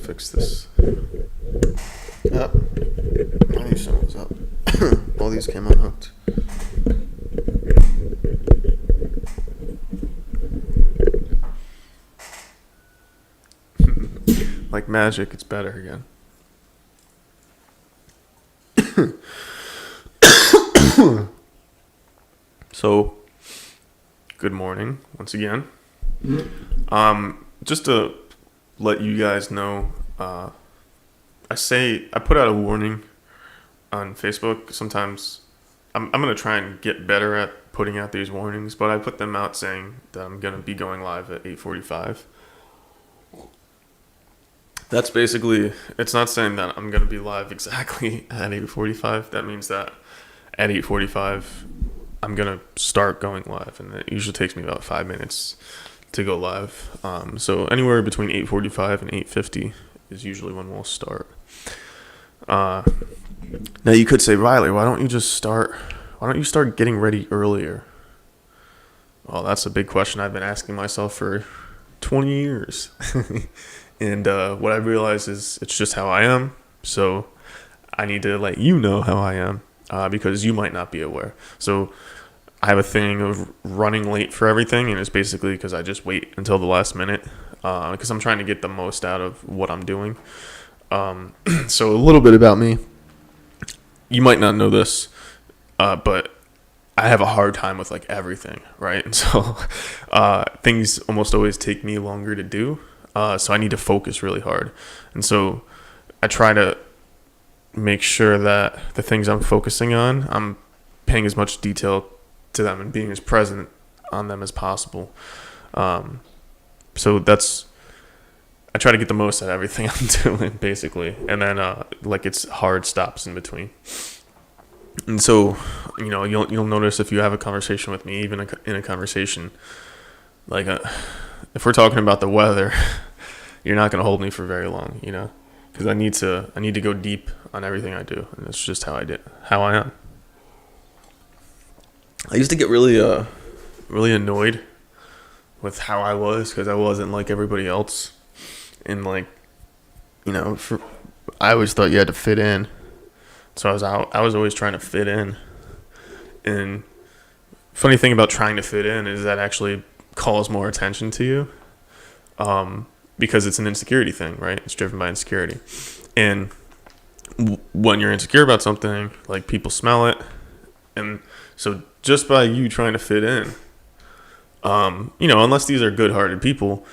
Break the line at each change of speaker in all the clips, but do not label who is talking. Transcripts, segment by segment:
fix this. Yep. I knew something was up. All these came unhooked. Like magic, it's better again. So, good morning once again. Just to let you guys know, I put out a warning on Facebook. Sometimes I'm gonna try and get better at putting out these warnings, but I put them out saying that I'm gonna be going live at 8:45. That's basically, it's not saying that I'm gonna be live exactly at 8:45. That means that at 8:45 I'm gonna start going live, and it usually takes me about 5 minutes to go live. So anywhere between 8:45 and 8:50 is usually when we'll start. Now you could say, Riley, why don't you start getting ready earlier? Well, that's a big question I've been asking myself for 20 years. And what I realized is it's just how I am. So I need to let you know how I am, because you might not be aware. So I have a thing of running late for everything, and it's basically because I just wait until the last minute, because I'm trying to get the most out of what I'm doing. So a little bit about me. You might not know this, but I have a hard time with like everything, right? And so things almost always take me longer to do. So I need to focus really hard. And so I try to make sure that the things I'm focusing on, I'm paying as much detail to them and being as present on them as possible. So I try to get the most out of everything I'm doing, basically. And then like it's hard stops in between. And so, you'll notice if you have a conversation with me, even in a conversation, like if we're talking about the weather, you're not going to hold me for very long, because I need to go deep on everything I do, and it's just how I am. I used to get really annoyed with how I was, because I wasn't like everybody else, and I always thought you had to fit in, so I was always trying to fit in. And funny thing about trying to fit in is that actually calls more attention to you, because it's an insecurity thing, right? It's driven by insecurity. And when you're insecure about something, like, people smell it. And so just by you trying to fit in, unless these are good-hearted people,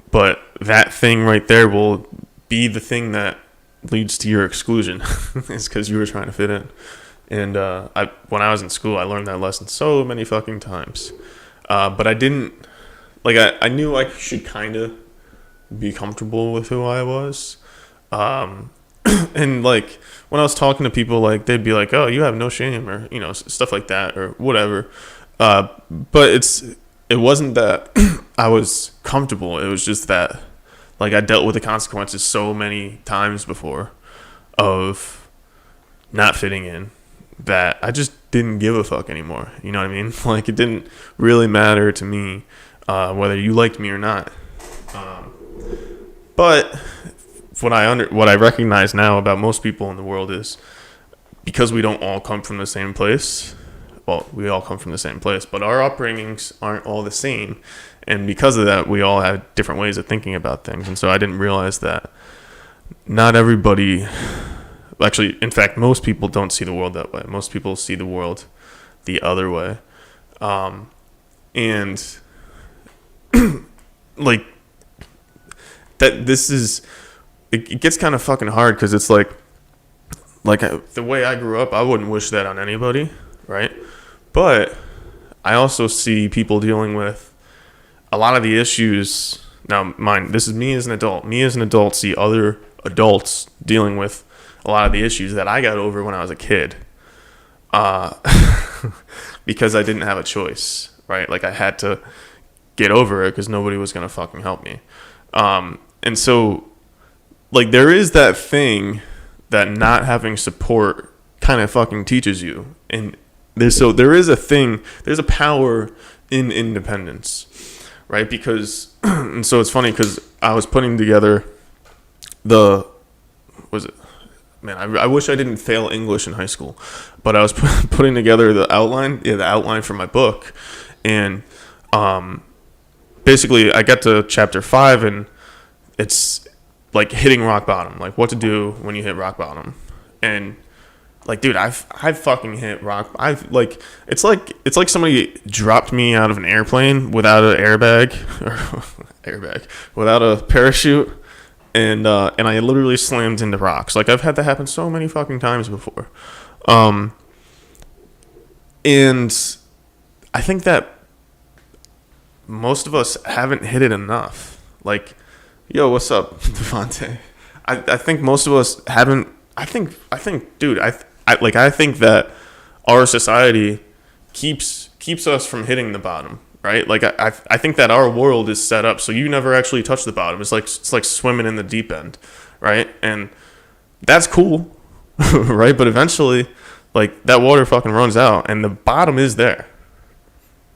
but that thing right there will be the thing that leads to your exclusion. It's because you were trying to fit in. And when I was in school, I learned that lesson so many fucking times. But I didn't, I knew I should kind of be comfortable with who I was. And when I was talking to people, they'd be like, oh, you have no shame, or, stuff like that, or whatever. But it wasn't that I was comfortable. It was just that, I dealt with the consequences so many times before of not fitting in, that I just didn't give a fuck anymore. You know what I mean? It didn't really matter to me whether you liked me or not. But what I recognize now about most people in the world is, because we don't all come from the same place. Well, we all come from the same place, but our upbringings aren't all the same. And because of that, we all have different ways of thinking about things. And so I didn't realize that not everybody, actually, in fact, most people don't see the world that way. Most people see the world the other way. And that this is, it gets kind of fucking hard, because it's the way I grew up, I wouldn't wish that on anybody, right? But I also see people dealing with a lot of the issues. Now, this is me as an adult. Me as an adult see other adults dealing with a lot of the issues that I got over when I was a kid, because I didn't have a choice, right? I had to get over it because nobody was going to fucking help me. And so, there is that thing that not having support kind of fucking teaches you. And there is there's a power in independence, right? Because, and so it's funny, because I was putting together the was it man, I wish I didn't fail English in high school, but I was putting together the outline for my book, and basically I got to chapter 5, and it's like hitting rock bottom, like what to do when you hit rock bottom. And like, dude, I've fucking hit rock. It's like somebody dropped me out of an airplane without an airbag without a parachute, and I literally slammed into rocks. Like, I've had that happen so many fucking times before. And I think that most of us haven't hit it enough. Like, yo, what's up, Devontae? I think most of us haven't. I think, dude, I think that our society keeps us from hitting the bottom, right? Like, I think that our world is set up so you never actually touch the bottom. It's like swimming in the deep end, right? And that's cool, right? But eventually, like, that water fucking runs out, and the bottom is there,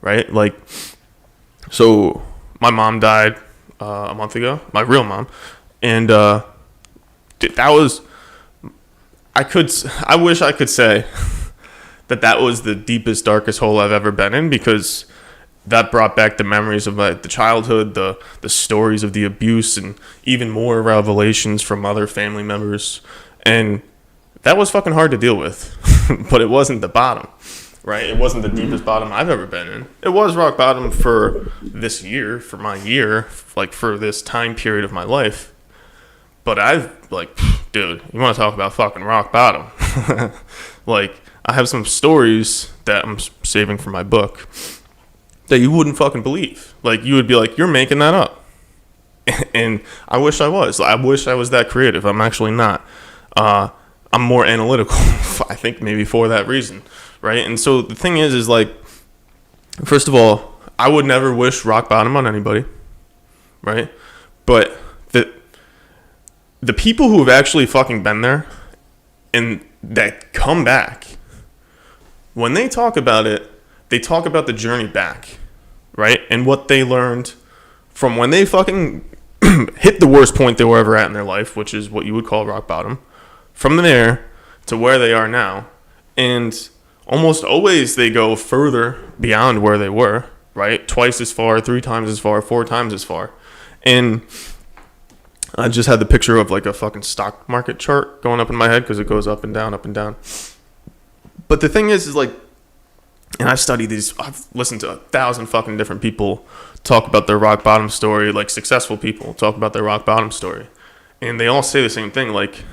right? Like, so my mom died a month ago, my real mom, and that was. I wish I could say that was the deepest, darkest hole I've ever been in, because that brought back the memories of the childhood, the stories of the abuse, and even more revelations from other family members. And that was fucking hard to deal with, but it wasn't the bottom, right? It wasn't the deepest bottom I've ever been in. It was rock bottom for this year, for my year, like for this time period of my life. But dude, you want to talk about fucking rock bottom? Like, I have some stories that I'm saving for my book that you wouldn't fucking believe. Like, you would be like, you're making that up. And I wish I was. I wish I was that creative. I'm actually not. I'm more analytical, I think, maybe for that reason, right? And so the thing is like, first of all, I would never wish rock bottom on anybody, right? But the people who have actually fucking been there and that come back, when they talk about it, they talk about the journey back, right? And what they learned from when they fucking hit the worst point they were ever at in their life, which is what you would call rock bottom, from there to where they are now. And almost always they go further beyond where they were, right? Twice as far, 3 times as far, 4 times as far. And I just had the picture of like a fucking stock market chart going up in my head, because it goes up and down, up and down. But the thing is like, and I've studied these, I've listened to 1,000 fucking different people talk about their rock bottom story, like successful people talk about their rock bottom story. And they all say the same thing, like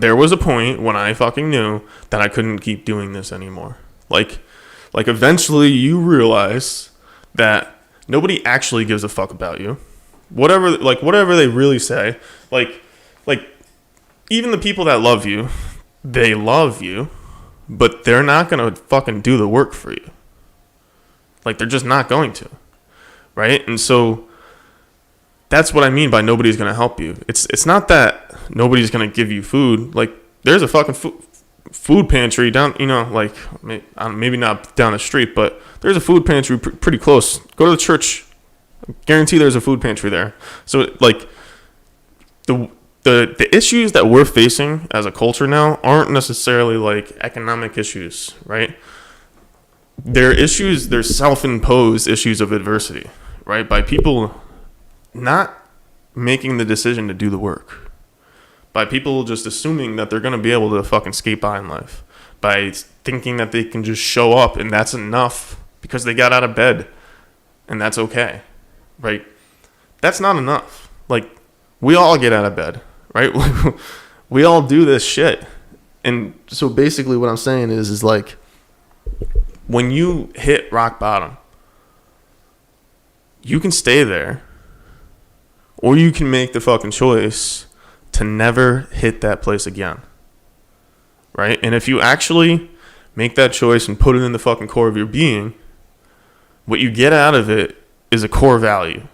there was a point when I fucking knew that I couldn't keep doing this anymore. Like eventually you realize that nobody actually gives a fuck about you. Whatever they really say, like even the people that love you, they love you, but they're not gonna fucking do the work for you. Like, they're just not going to, right? And so that's what I mean by nobody's gonna help you. It's not that nobody's gonna give you food. Like, there's a fucking food pantry down, like maybe not down the street, but there's a food pantry pretty close. Go to the church. Guarantee there's a food pantry there. So like the issues that we're facing as a culture now aren't necessarily like economic issues, right? They're self-imposed issues of adversity, right? By people not making the decision to do the work. By people just assuming that they're going to be able to fucking skate by in life. By thinking that they can just show up and that's enough because they got out of bed and that's okay. Right? That's not enough. Like, we all get out of bed, right? We all do this shit. And so basically what I'm saying is like, when you hit rock bottom, you can stay there, or you can make the fucking choice to never hit that place again. Right? And if you actually make that choice and put it in the fucking core of your being, what you get out of it is a core value,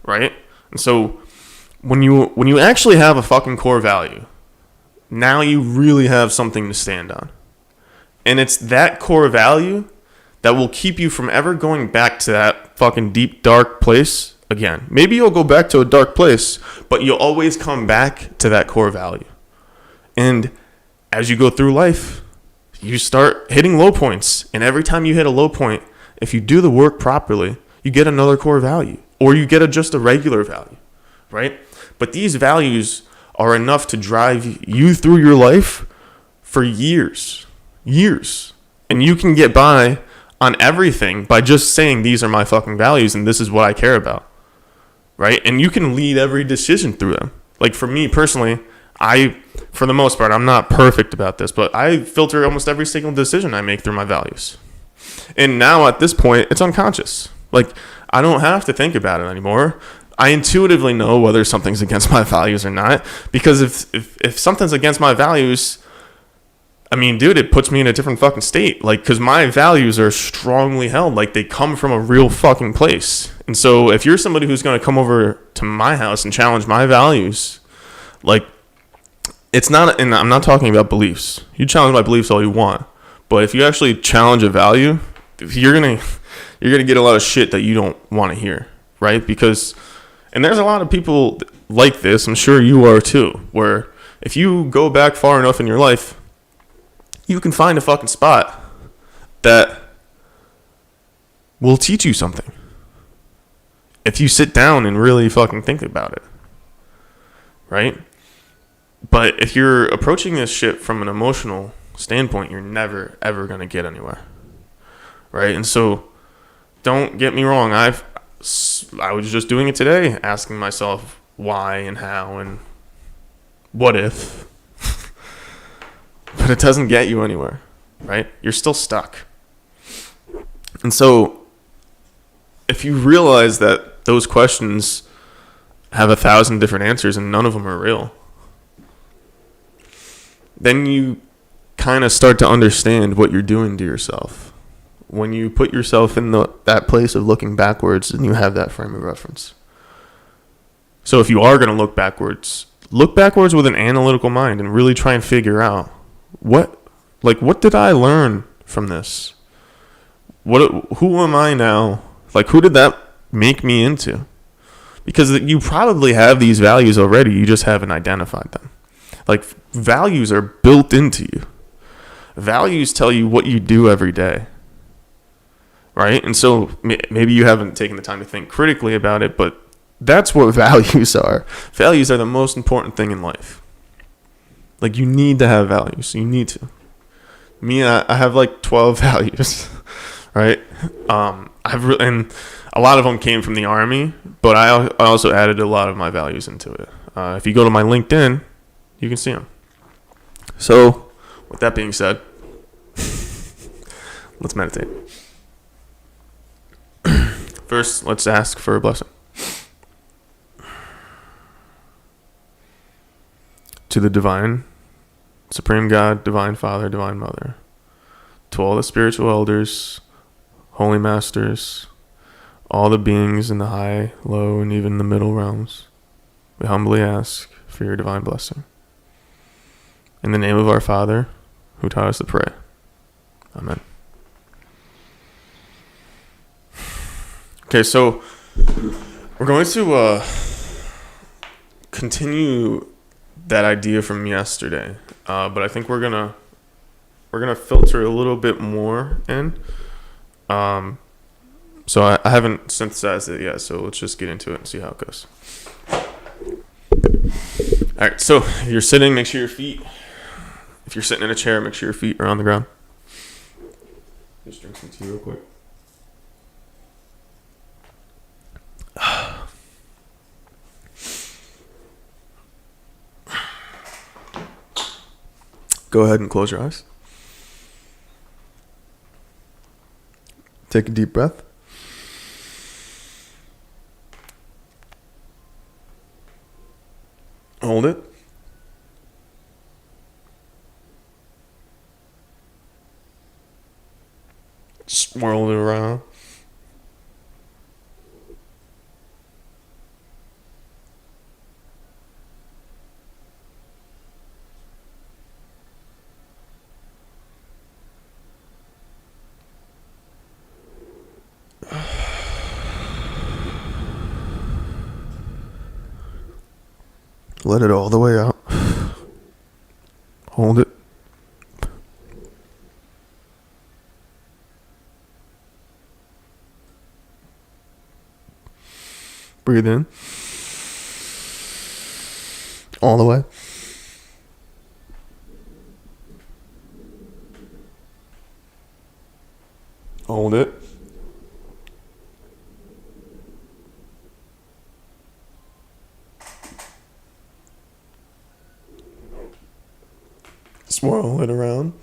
right? And so when you actually have a fucking core value, now you really have something to stand on. And it's that core value that will keep you from ever going back to that fucking deep, dark place again. Maybe you'll go back to a dark place, but you'll always come back to that core value. And as you go through life, you start hitting low points. And every time you hit a low point, if you do the work properly, you get another core value, or you get just a regular value, right? But these values are enough to drive you through your life for years. And you can get by on everything by just saying, these are my fucking values and this is what I care about, right? And you can lead every decision through them. Like for me personally, for the most part, I'm not perfect about this, but I filter almost every single decision I make through my values. And now at this point, it's unconscious. Like I don't have to think about it anymore. I intuitively know whether something's against my values or not, because if something's against my values, I mean, dude, it puts me in a different fucking state. Like, because my values are strongly held. Like, they come from a real fucking place. And so if you're somebody who's going to come over to my house and challenge my values, like, it's not, and I'm not talking about beliefs. You challenge my beliefs all you want. But if you actually challenge a value, you're going to get a lot of shit that you don't want to hear, right? Because, and there's a lot of people like this, I'm sure you are too, where if you go back far enough in your life, you can find a fucking spot that will teach you something if you sit down and really fucking think about it, right? But if you're approaching this shit from an emotional standpoint, you're never ever gonna get anywhere, right? And so don't get me wrong, I was just doing it today, asking myself why and how and what if. But it doesn't get you anywhere, right? You're still stuck. And so if you realize that those questions have 1,000 different answers and none of them are real, then you kind of start to understand what you're doing to yourself. When you put yourself in that place of looking backwards and you have that frame of reference. So if you are going to look backwards with an analytical mind and really try and figure out, what did I learn from this? Who am I now? Like, who did that make me into? Because you probably have these values already, you just haven't identified them. Like, values are built into you. Values tell you what you do every day, right? And so maybe you haven't taken the time to think critically about it, but that's what values are. Values are the most important thing in life. Like, you need to have values. You need to. Me, I have like 12 values, right? And a lot of them came from the Army, but I also added a lot of my values into it. If you go to my LinkedIn, you can see them. So, with that being said, let's meditate. First, let's ask for a blessing. To the divine, Supreme God, Divine Father, Divine Mother, to all the spiritual elders, holy masters, all the beings in the high, low, and even the middle realms, we humbly ask for your divine blessing. In the name of our Father, who taught us to pray. Amen. Okay, so we're going to continue that idea from yesterday, but I think we're gonna filter a little bit more in. So I haven't synthesized it yet, so let's just get into it and see how it goes. All right, so if you're sitting, make sure if you're sitting in a chair, make sure your feet are on the ground. Just drink some tea real quick. Go ahead and close your eyes. Take a deep breath. Hold it. Swirl it around. Let it all the way out. Hold it. Breathe in. All the way. Hold it. Swirl it around.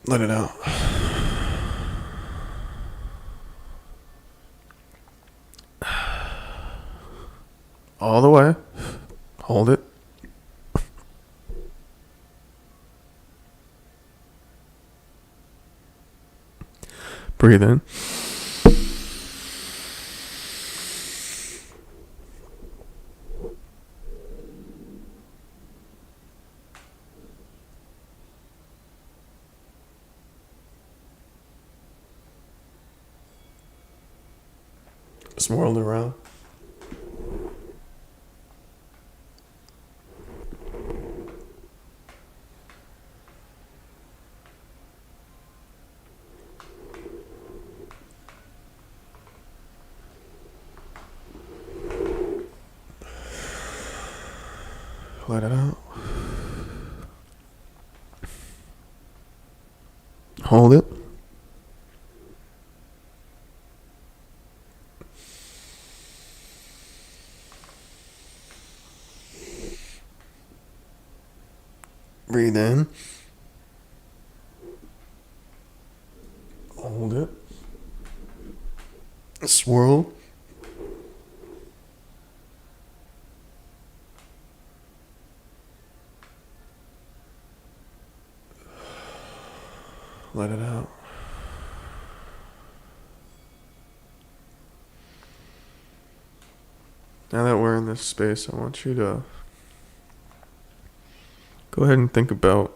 Let it out. All the way. Hold it. Breathe in. Swirl it around. Let it out. Hold it. Breathe in. Hold it. Swirl. Let it out. Now that we're in this space, I want you to go ahead and think about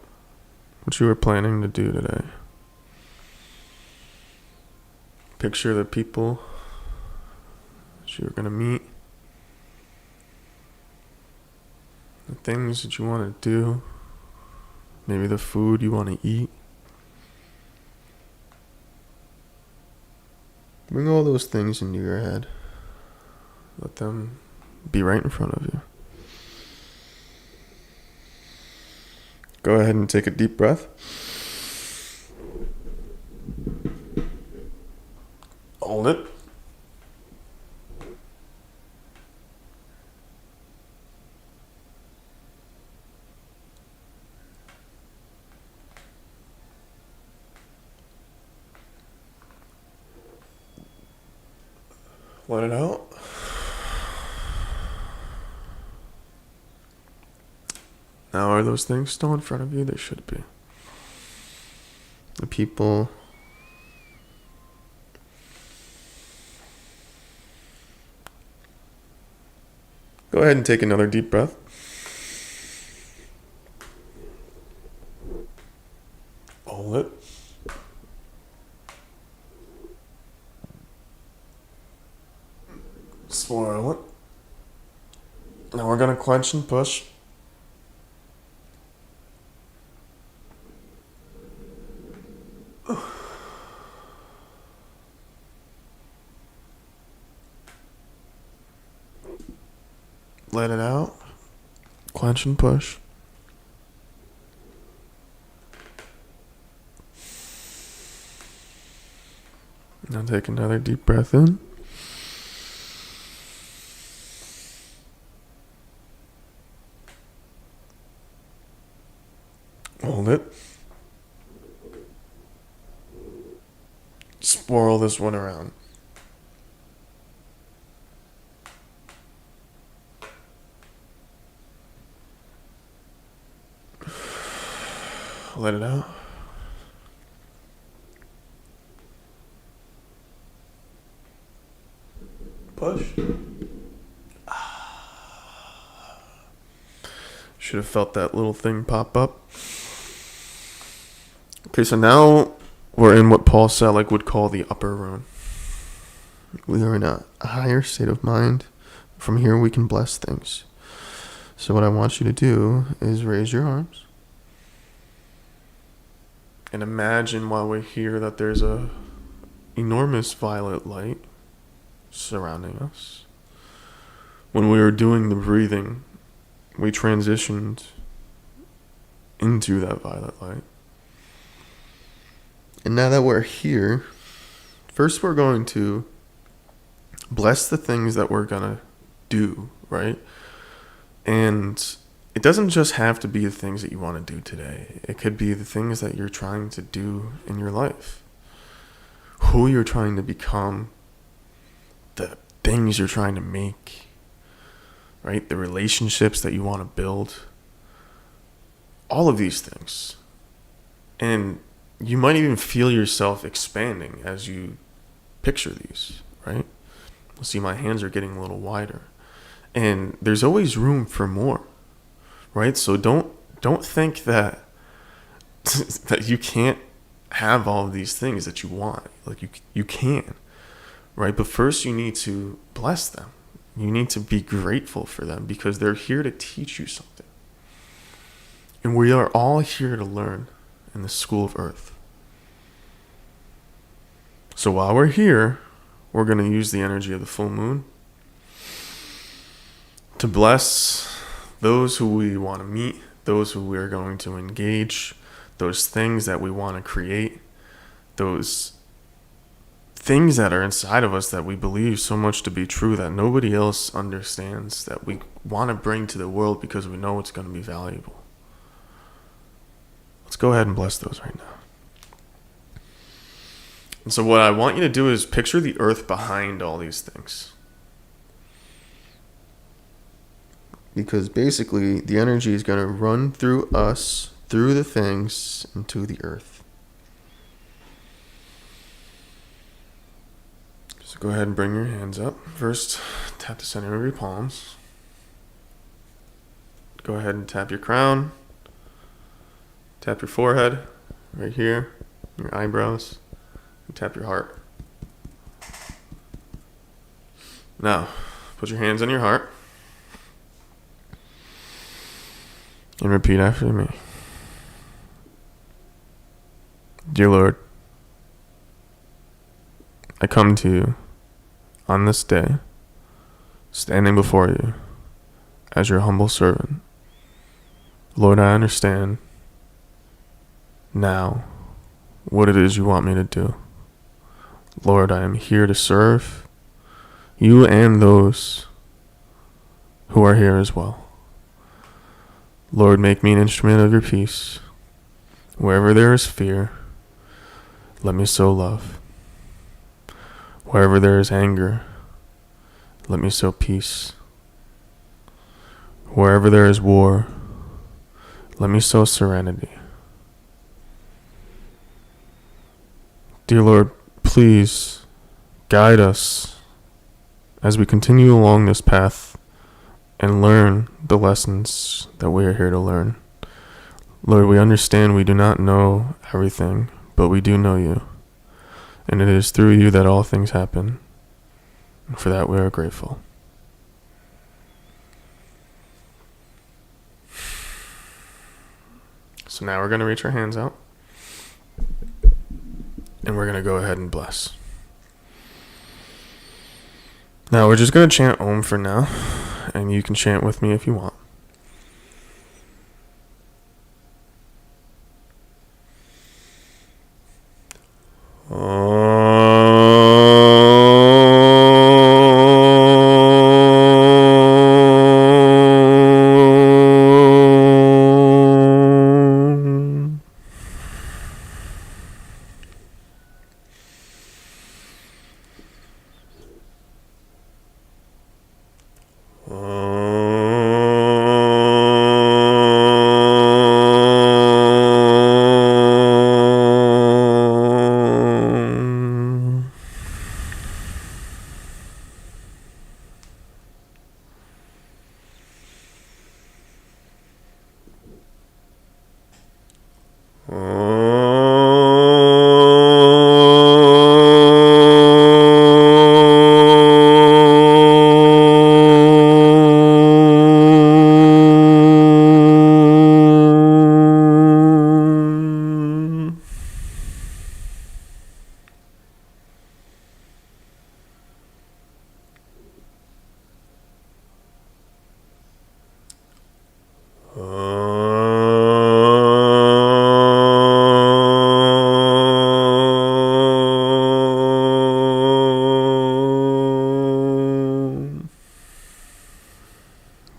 what you were planning to do today. Picture the people that you were going to meet, the things that you want to do, maybe the food you want to eat. Bring all those things into your head. Let them be right in front of you. Go ahead and take a deep breath. Hold it. Let it out. Now, are those things still in front of you? They should be. The people. Go ahead and take another deep breath. Hold it. Swirl it. Now we're going to clench and push. Let it out. Clench and push. Now take another deep breath in. Hold it. Swirl this one around. Let it out. Push. Should have felt that little thing pop up. Okay, so now we're in what Paul Selig would call the upper room. We are in a higher state of mind. From here, we can bless things. So what I want you to do is raise your arms. And imagine while we're here that there's a enormous violet light surrounding us. When we were doing the breathing, we transitioned into that violet light. And now that we're here, first we're going to bless the things that we're going to do, right? And it doesn't just have to be the things that you want to do today. It could be the things that you're trying to do in your life. Who you're trying to become, the things you're trying to make, right? The relationships that you want to build. All of these things. And you might even feel yourself expanding as you picture these, right? You'll see my hands are getting a little wider. And there's always room for more, right? So don't think that that you can't have all of these things that you want. Like you can, right? But first you need to bless them. You need to be grateful for them because they're here to teach you something. And we are all here to learn in the school of earth. So while we're here, we're going to use the energy of the full moon to bless those who we want to meet, those who we are going to engage, those things that we want to create, those things that are inside of us that we believe so much to be true that nobody else understands, that we want to bring to the world because we know it's going to be valuable. Let's go ahead and bless those right now. And so what I want you to do is picture the earth behind all these things. Because basically, the energy is going to run through us, through the things, into the earth. So go ahead and bring your hands up. First, tap the center of your palms. Go ahead and tap your crown. Tap your forehead, right here, your eyebrows, and tap your heart. Now, put your hands on your heart. And repeat after me. Dear Lord, I come to you on this day, standing before you as your humble servant. Lord, I understand now what it is you want me to do. Lord, I am here to serve you and those who are here as well. Lord, make me an instrument of your peace. Wherever there is fear, let me sow love. Wherever there is anger, let me sow peace. Wherever there is war, let me sow serenity. Dear Lord, please guide us as we continue along this path and learn the lessons that we are here to learn. Lord, we understand we do not know everything, but we do know you. And it is through you that all things happen. And for that we are grateful. So now we're going to reach our hands out. And we're going to go ahead and bless. Now we're just going to chant Om for now. And you can chant with me if you want. Om.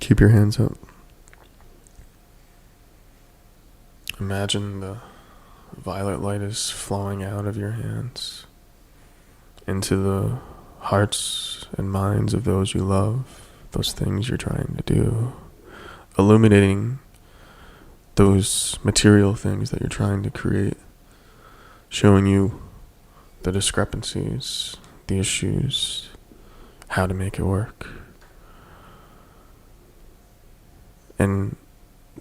keep your hands up. Imagine the violet light is flowing out of your hands into the hearts and minds of those you love, those things you're trying to do, illuminating those material things that you're trying to create, showing you the discrepancies, the issues, how to make it work. And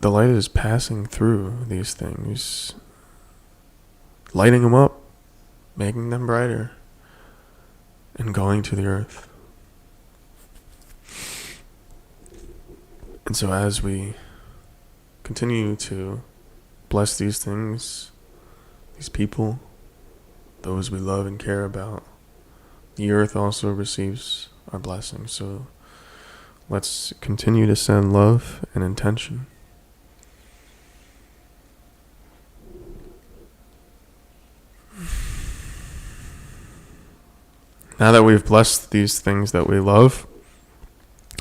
the light is passing through these things, lighting them up, making them brighter, and going to the earth. And so as we continue to bless these things, these people, those we love and care about, the earth also receives our blessings. So let's continue to send love and intention. Now that we've blessed these things that we love,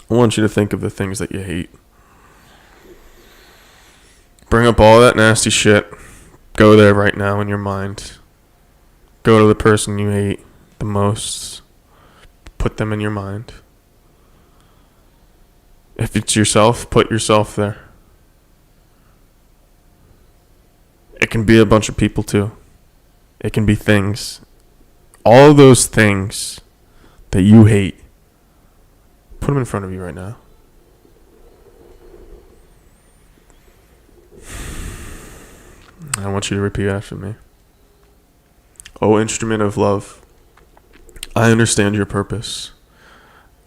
I want you to think of the things that you hate. Bring up all that nasty shit. Go there right now in your mind. Go to the person you hate the most. Put them in your mind. If it's yourself, put yourself there. It can be a bunch of people too. It can be things. All those things that you hate, put them in front of you right now. I want you to repeat after me. O instrument of love, I understand your purpose.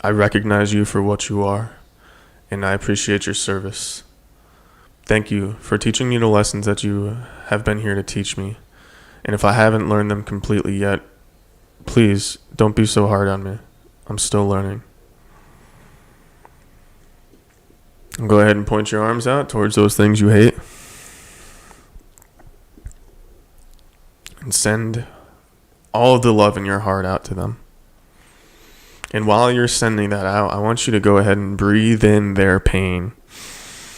I recognize you for what you are, and I appreciate your service. Thank you for teaching me the lessons that you have been here to teach me. And if I haven't learned them completely yet, please don't be so hard on me. I'm still learning. Go ahead and point your arms out towards those things you hate. And send all of the love in your heart out to them. And while you're sending that out, I want you to go ahead and breathe in their pain.